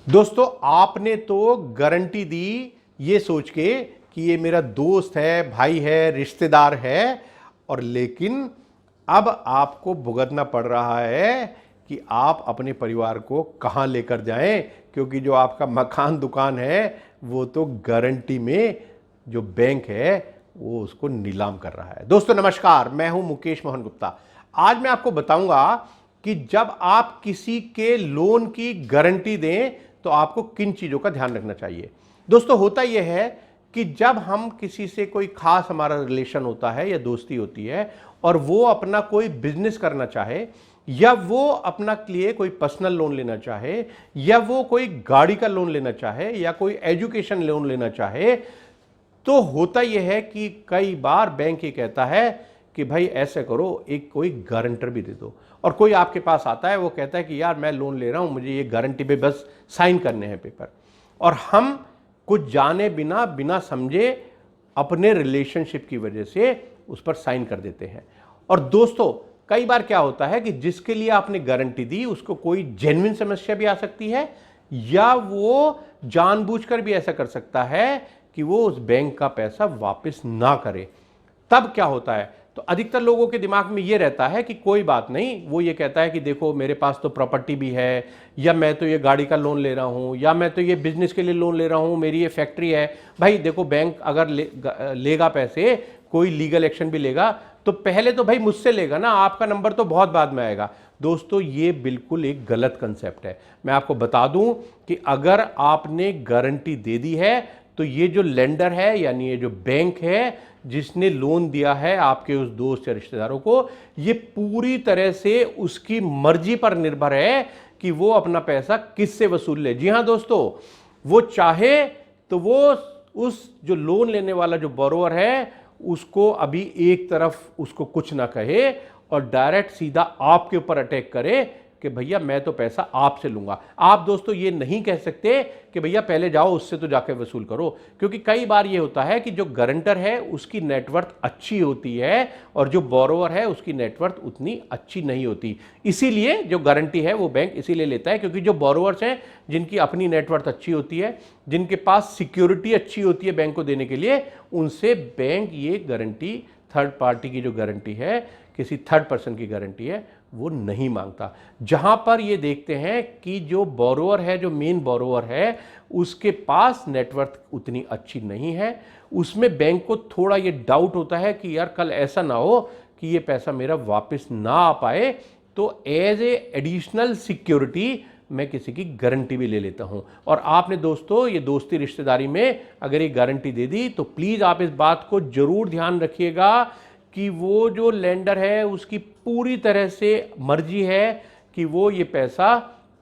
दोस्तों आपने तो गारंटी दी ये सोच के कि ये मेरा दोस्त है, भाई है, रिश्तेदार है, और लेकिन अब आपको भुगतना पड़ रहा है कि आप अपने परिवार को कहां लेकर जाएं, क्योंकि जो आपका मकान दुकान है वो तो गारंटी में जो बैंक है वो उसको नीलाम कर रहा है। दोस्तों नमस्कार, मैं हूं मुकेश मोहन गुप्ता। आज मैं आपको बताऊंगा कि जब आप किसी के लोन की गारंटी दें तो आपको किन चीजों का ध्यान रखना चाहिए। दोस्तों होता यह है कि जब हम किसी से कोई खास हमारा रिलेशन होता है या दोस्ती होती है और वो अपना कोई बिजनेस करना चाहे या वो अपना लिए कोई पर्सनल लोन लेना चाहे या वो कोई गाड़ी का लोन लेना चाहे या कोई एजुकेशन लोन लेना चाहे, तो होता यह है कि कई बार बैंक ये कहता है कि भाई ऐसे करो, एक कोई गारंटर भी दे दो। और कोई आपके पास आता है, वो कहता है कि यार मैं लोन ले रहा हूं, मुझे ये गारंटी पे बस साइन करने हैं पेपर, और हम कुछ जाने बिना बिना समझे अपने रिलेशनशिप की वजह से उस पर साइन कर देते हैं। और दोस्तों कई बार क्या होता है कि जिसके लिए आपने गारंटी दी उसको कोई जेन्युइन समस्या भी आ सकती है या वो जानबूझकर भी ऐसा कर सकता है कि वो उस बैंक का पैसा वापस ना करे। तब क्या होता है, तो अधिकतर लोगों के दिमाग में ये रहता है कि कोई बात नहीं, वो ये कहता है कि देखो मेरे पास तो प्रॉपर्टी भी है, या मैं तो ये गाड़ी का लोन ले रहा हूँ, या मैं तो ये बिजनेस के लिए लोन ले रहा हूँ, मेरी ये फैक्ट्री है। भाई देखो बैंक अगर लेगा पैसे, कोई लीगल एक्शन भी लेगा तो पहले तो भाई मुझसे लेगा ना, आपका नंबर तो बहुत बाद में आएगा। दोस्तों ये बिल्कुल एक गलत कंसेप्ट है। मैं आपको बता दूं कि अगर आपने गारंटी दे दी है तो ये जो लेंडर है यानी ये जो बैंक है जिसने लोन दिया है आपके उस दोस्त या रिश्तेदारों को, ये पूरी तरह से उसकी मर्जी पर निर्भर है कि वो अपना पैसा किससे वसूल ले। जी हां दोस्तों, वो चाहे तो वो उस जो लोन लेने वाला जो बोरोवर है उसको अभी एक तरफ उसको कुछ ना कहे और डायरेक्ट सीधा आपके ऊपर अटैक करे कि भैया मैं तो पैसा आपसे लूंगा। आप दोस्तों ये नहीं कह सकते कि भैया पहले जाओ उससे तो जाके वसूल करो, क्योंकि कई बार ये होता है कि जो गारंटर है उसकी नेटवर्थ अच्छी होती है और जो बोरोवर है उसकी नेटवर्थ उतनी अच्छी नहीं होती। इसीलिए जो गारंटी है वो बैंक इसीलिए लेता है क्योंकि जो बोरोवर्स हैं जिनकी अपनी नेटवर्थ अच्छी होती है, जिनके पास सिक्योरिटी अच्छी होती है बैंक को देने के लिए, उनसे बैंक ये गारंटी, थर्ड पार्टी की जो गारंटी है, किसी थर्ड पर्सन की गारंटी है, वो नहीं मांगता। जहां पर ये देखते हैं कि जो बोरोवर है, जो मेन बोरोवर है, उसके पास नेटवर्थ उतनी अच्छी नहीं है, उसमें बैंक को थोड़ा ये डाउट होता है कि यार कल ऐसा ना हो कि ये पैसा मेरा वापस ना आ पाए, तो एज ए एडिशनल सिक्योरिटी मैं किसी की गारंटी भी ले लेता हूं। और आपने दोस्तों ये दोस्ती रिश्तेदारी में अगर ये गारंटी दे दी तो प्लीज आप इस बात को जरूर ध्यान रखिएगा कि वो जो लेंडर है उसकी पूरी तरह से मर्जी है कि वो ये पैसा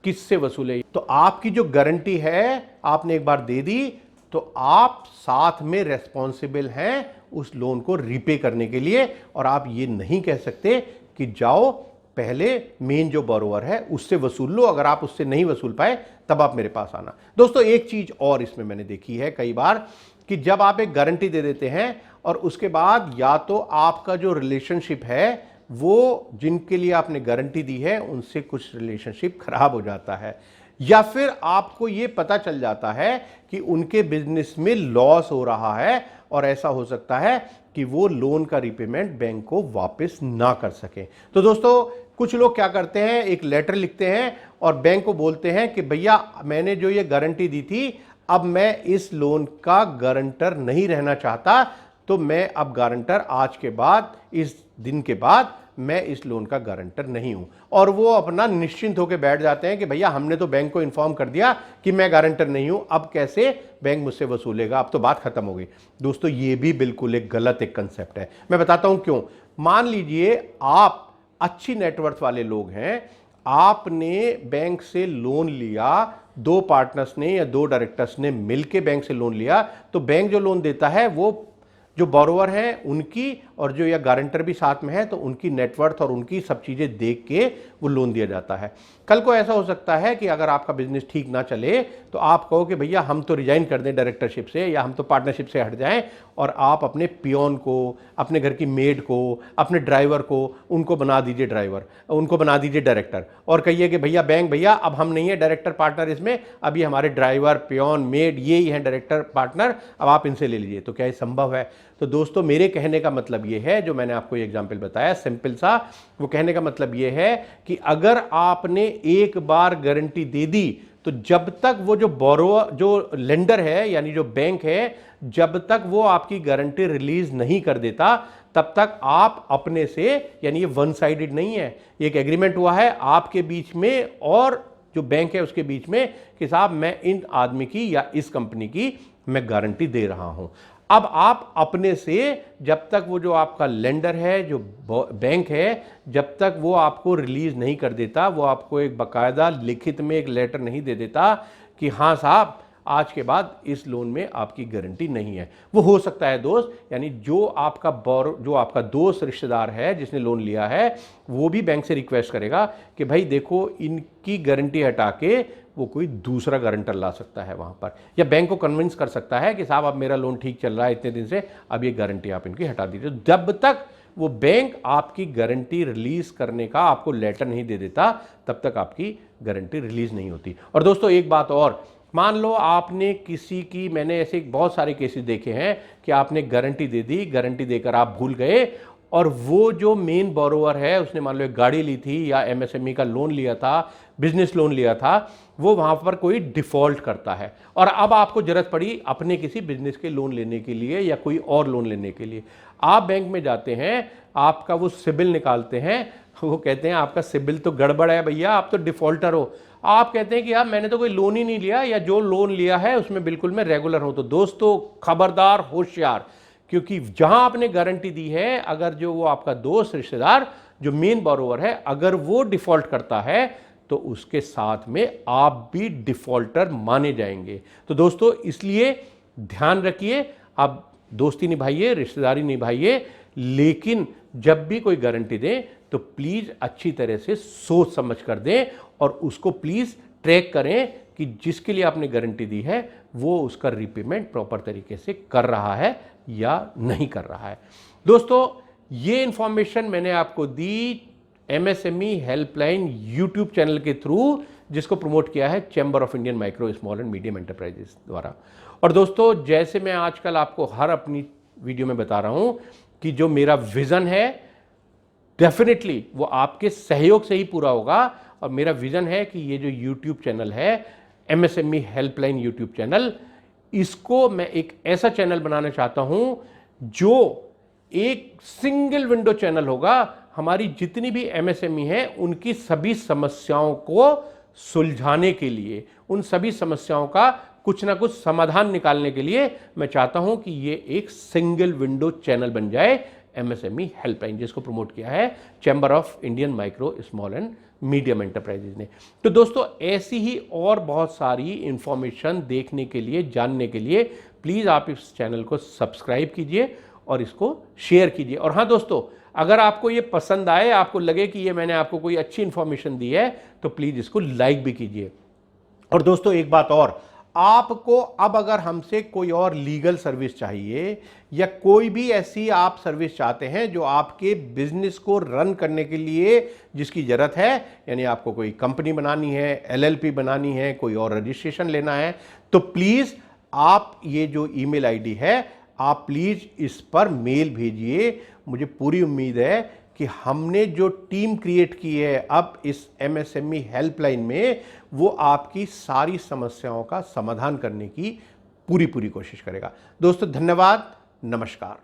किससे वसूले। तो आपकी जो गारंटी है आपने एक बार दे दी तो आप साथ में रेस्पॉन्सिबल हैं उस लोन को रीपे करने के लिए, और आप ये नहीं कह सकते कि जाओ पहले मेन जो बोरोवर है उससे वसूल लो, अगर आप उससे नहीं वसूल पाए तब आप मेरे पास आना। दोस्तों एक चीज और इसमें मैंने देखी है कई बार कि जब आप एक गारंटी दे देते हैं और उसके बाद या तो आपका जो रिलेशनशिप है वो जिनके लिए आपने गारंटी दी है उनसे कुछ रिलेशनशिप खराब हो जाता है, या फिर आपको ये पता चल जाता है कि उनके बिजनेस में लॉस हो रहा है और ऐसा हो सकता है कि वो लोन का रीपेमेंट बैंक को वापस ना कर सके। तो दोस्तों कुछ लोग क्या करते हैं, एक लेटर लिखते हैं और बैंक को बोलते हैं कि भैया मैंने जो ये गारंटी दी थी अब मैं इस लोन का गारंटर नहीं रहना चाहता, तो मैं अब गारंटर आज के बाद, इस दिन के बाद मैं इस लोन का गारंटर नहीं हूं। और वो अपना निश्चिंत होकर बैठ जाते हैं कि भैया हमने तो बैंक को इन्फॉर्म कर दिया कि मैं गारंटर नहीं हूं, अब कैसे बैंक मुझसे वसूलेगा, अब तो बात खत्म हो गई। दोस्तों ये भी बिल्कुल एक गलत एक कंसेप्ट है। मैं बताता हूं क्यों। मान लीजिए आप अच्छी नेटवर्थ वाले लोग हैं, आपने बैंक से लोन लिया, दो पार्टनर्स ने या दो डायरेक्टर्स ने मिलकर बैंक से लोन लिया, तो बैंक जो लोन देता है वो जो बोरोवर हैं उनकी और जो या गारंटर भी साथ में है तो उनकी नेटवर्थ और उनकी सब चीजें देख के वो लोन दिया जाता है। कल को ऐसा हो सकता है कि अगर आपका बिजनेस ठीक ना चले तो आप कहो कि भैया हम तो रिजाइन कर दें डायरेक्टरशिप से या हम तो पार्टनरशिप से हट जाएं, और आप अपने पियोन को, अपने घर की मेड को, अपने ड्राइवर को, उनको बना दीजिए ड्राइवर, उनको बना दीजिए डायरेक्टर, और कहिए कि भैया बैंक भैया अब हम नहीं है डायरेक्टर पार्टनर इसमें, अभी हमारे ड्राइवर, पियोन, मेड ये ही हैं डायरेक्टर पार्टनर, अब आप इनसे ले लीजिए। तो क्या ये संभव है? तो दोस्तों मेरे कहने का मतलब ये है, जो मैंने आपको एग्जाम्पल बताया सिंपल सा, वो कहने का मतलब ये है कि अगर आपने एक बार गारंटी दे दी तो जब तक वो जो बोरोवर, जो लेंडर है यानी जो बैंक है, जब तक वो आपकी गारंटी रिलीज नहीं कर देता तब तक आप अपने से, यानी ये वन साइडेड नहीं है, ये एक एग्रीमेंट हुआ है आपके बीच में और जो बैंक है उसके बीच में कि साहब मैं इन आदमी की या इस कंपनी की मैं गारंटी दे रहा हूं। अब आप अपने से, जब तक वो जो आपका लेंडर है, जो बैंक है, जब तक वो आपको रिलीज नहीं कर देता, वो आपको एक बाकायदा लिखित में एक लेटर नहीं दे देता कि हाँ साहब आज के बाद इस लोन में आपकी गारंटी नहीं है, वो हो सकता है दोस्त, यानी जो आपका दोस्त रिश्तेदार है जिसने लोन लिया है वो भी बैंक से रिक्वेस्ट करेगा कि भाई देखो इनकी गारंटी हटा के वो कोई दूसरा गारंटर ला सकता है वहां पर, या बैंक को कन्विंस कर सकता है कि साहब अब मेरा लोन ठीक चल रहा है इतने दिन से, अब ये गारंटी आप इनकी हटा दीजिए। जब तक वो बैंक आपकी गारंटी रिलीज करने का आपको लेटर नहीं दे देता तब तक आपकी गारंटी रिलीज नहीं होती। और दोस्तों एक बात और, मान लो आपने किसी की, मैंने ऐसे बहुत सारे केसेस देखे हैं कि आपने गारंटी दे दी, गारंटी देकर आप भूल गए, और वो जो मेन बोरोवर है उसने मान लो एक गाड़ी ली थी या एमएसएमई का लोन लिया था, बिजनेस लोन लिया था, वो वहां पर कोई डिफॉल्ट करता है और अब आपको जरूरत पड़ी अपने किसी बिजनेस के लोन लेने के लिए या कोई और लोन लेने के लिए। आप बैंक में जाते हैं, आपका वो सिबिल निकालते हैं, वो कहते हैं आपका सिबिल तो गड़बड़ है भैया, आप तो डिफॉल्टर हो। आप कहते हैं कि यार मैंने तो कोई लोन ही नहीं लिया, या जो लोन लिया है उसमें बिल्कुल मैं रेगुलर हूं। तो दोस्तों खबरदार, होशियार, क्योंकि जहां आपने गारंटी दी है, अगर जो वो आपका दोस्त रिश्तेदार जो मेन बोरोवर है अगर वो डिफॉल्ट करता है तो उसके साथ में आप भी डिफॉल्टर माने जाएंगे। तो दोस्तों इसलिए ध्यान रखिए, आप दोस्ती निभाइए, रिश्तेदारी निभाइए, लेकिन जब भी कोई गारंटी दें तो प्लीज अच्छी तरह से सोच समझ कर दें और उसको प्लीज ट्रैक करें कि जिसके लिए आपने गारंटी दी है वो उसका रीपेमेंट प्रॉपर तरीके से कर रहा है या नहीं कर रहा है। दोस्तों ये इंफॉर्मेशन मैंने आपको दी एमएसएमई हेल्पलाइन यूट्यूब चैनल के थ्रू, जिसको प्रमोट किया है chamber of Indian micro small and medium enterprises द्वारा। और दोस्तों जैसे मैं आजकल आपको हर अपनी वीडियो में बता रहा हूं कि जो मेरा विजन है डेफिनेटली वो आपके सहयोग से ही पूरा होगा, और मेरा विजन है कि ये जो यूट्यूब चैनल है एमएसएमई हेल्पलाइन यूट्यूब चैनल, इसको मैं एक ऐसा चैनल बनाना चाहता हूं जो एक सिंगल विंडो चैनल होगा, हमारी जितनी भी एमएसएमई है उनकी सभी समस्याओं को सुलझाने के लिए, उन सभी समस्याओं का कुछ ना कुछ समाधान निकालने के लिए मैं चाहता हूं कि ये एक सिंगल विंडो चैनल बन जाए एमएसएमई हेल्पलाइन, जिसको प्रमोट किया है chamber of Indian micro small and medium enterprises ने। तो दोस्तों ऐसी ही और बहुत सारी इंफॉर्मेशन देखने के लिए, जानने के लिए प्लीज आप इस चैनल को सब्सक्राइब कीजिए और इसको शेयर कीजिए। और हाँ दोस्तों, अगर आपको ये पसंद आए, आपको लगे कि ये मैंने आपको कोई अच्छी इंफॉर्मेशन दी है, तो प्लीज इसको लाइक भी कीजिए। और दोस्तों एक बात और, आपको अब अगर हमसे कोई और लीगल सर्विस चाहिए या कोई भी ऐसी आप सर्विस चाहते हैं जो आपके बिजनेस को रन करने के लिए जिसकी जरूरत है, यानी आपको कोई कंपनी बनानी है, एलएलपी बनानी है, कोई और रजिस्ट्रेशन लेना है, तो प्लीज आप ये जो ईमेल आईडी है आप प्लीज इस पर मेल भेजिए। मुझे पूरी उम्मीद है कि हमने जो टीम क्रिएट की है अब इस एमएसएमई हेल्पलाइन में, वो आपकी सारी समस्याओं का समाधान करने की पूरी कोशिश करेगा। दोस्तों धन्यवाद, नमस्कार।